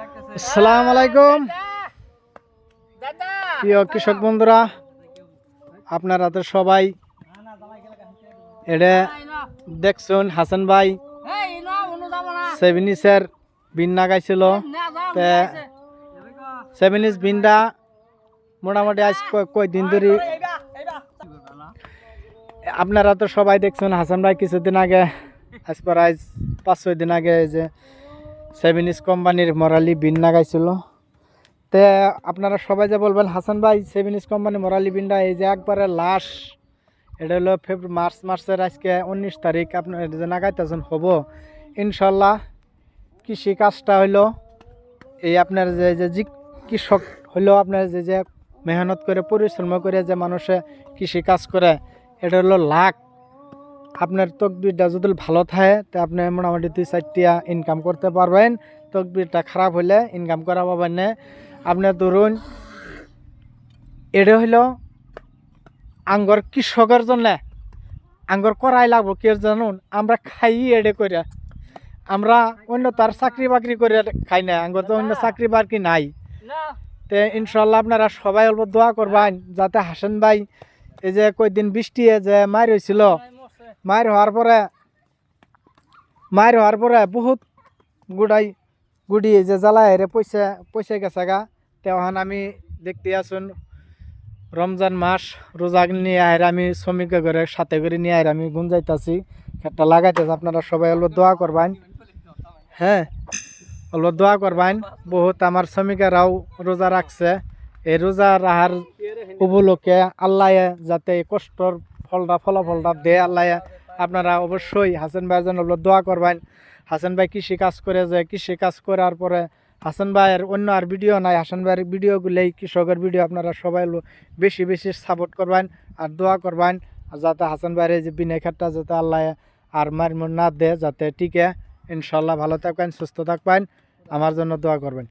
আসসালামু আলাইকুম প্রিয় কৃষক বন্ধুরা, আপনারা তো সবাই এটা দেখছেন হাসান ভাই সেভেনিসের বিন লাগাইছিল। সেভেনিস বিনটা মোটামুটি আজ কয়দিন ধরে আপনারা তো সবাই দেখছেন। হাসান ভাই কিছুদিন আগে আজ প্রায় 5-6 দিন আগে যে সেভেনিস কোম্পানির মরালি বিন লাগাইছিল। তে আপনারা সবাই যে বলবেন হাসান ভাই সেভেনিস কোম্পানি মরালি বিনটা এই যে একবারে লাশ, এটা হলো মার্চের আজকে 19 তারিখ আপনার যে লাগাইতেছেন হবো ইনশাল্লাহ। কৃষি কাজটা হইলো এই আপনার যে কৃষক হইলো আপনার যে মেহনত করে পরিশ্রম করে যে মানুষে কৃষি কাজ করে, এটা হলো লাখ। আপনার তকদিরটা যদি ভালো থাকে তো আপনি মোটামুটি 2-4টা ইনকাম করতে পারবেন। তকদিরটা খারাপ হইলে ইনকাম করা পাবেন না। আপনি ধরুন এটা হইল আঙ্গর কৃষকের জন্য আঙ্গর করাই লাগবো কে জানুন, আমরা খাই এডে করে, আমরা অন্য তার চাকরি বাকরি করে খাই না, আঙ্গর তো অন্য চাকরি বাকরি নাই। তে ইনশাল্লাহ আপনারা সবাই অল্প দোয়া করবেন যাতে হাসান ভাই এই যে কয়দিন বৃষ্টি যে মার হয়েছিল, মার হওয়ার পরে বহুত গুড়ি যে জ্বালায় রে পয়সা গেছে গা। তেমন আমি দেখতে আসুন রমজান মাস রোজা নিয়ে আয় আমি শ্রমিক করে সাথে করে নিয়ে আয় আমি গুঞ্জাইতেছি খেতটা লাগাইতেছি। আপনারা সবাই অল্প দোয়া করবেন, হ্যাঁ অল্প দোয়া করবেন। বহুত আমার শ্রমিকেরাও রোজা রাখছে, এই রোজা রাহার উপলক্ষে আল্লাহ যাতে কষ্টর ফলাফলটা দেয় আল্লাহ। আপনারা অবশ্যই হাসান ভাইয়ের জন্য দোয়া করবেন। হাসান ভাই কৃষি কাজ করে যে কৃষি কাজ করার পরে হাসান ভাইয়ের অন্য আর ভিডিও নাই, হাসান ভাইয়ের ভিডিওগুলোই কৃষকের ভিডিও। আপনারা সবাই বেশি সাপোর্ট করবেন আর দোয়া করবেন যাতে হাসান ভাইয়ের যে বিনয় খাটটা যাতে আল্লাহ আর মার না দেয়, যাতে টিকে। ইনশাল্লাহ ভালো থাকবেন, সুস্থ থাকবেন, আমার জন্য দোয়া করবেন।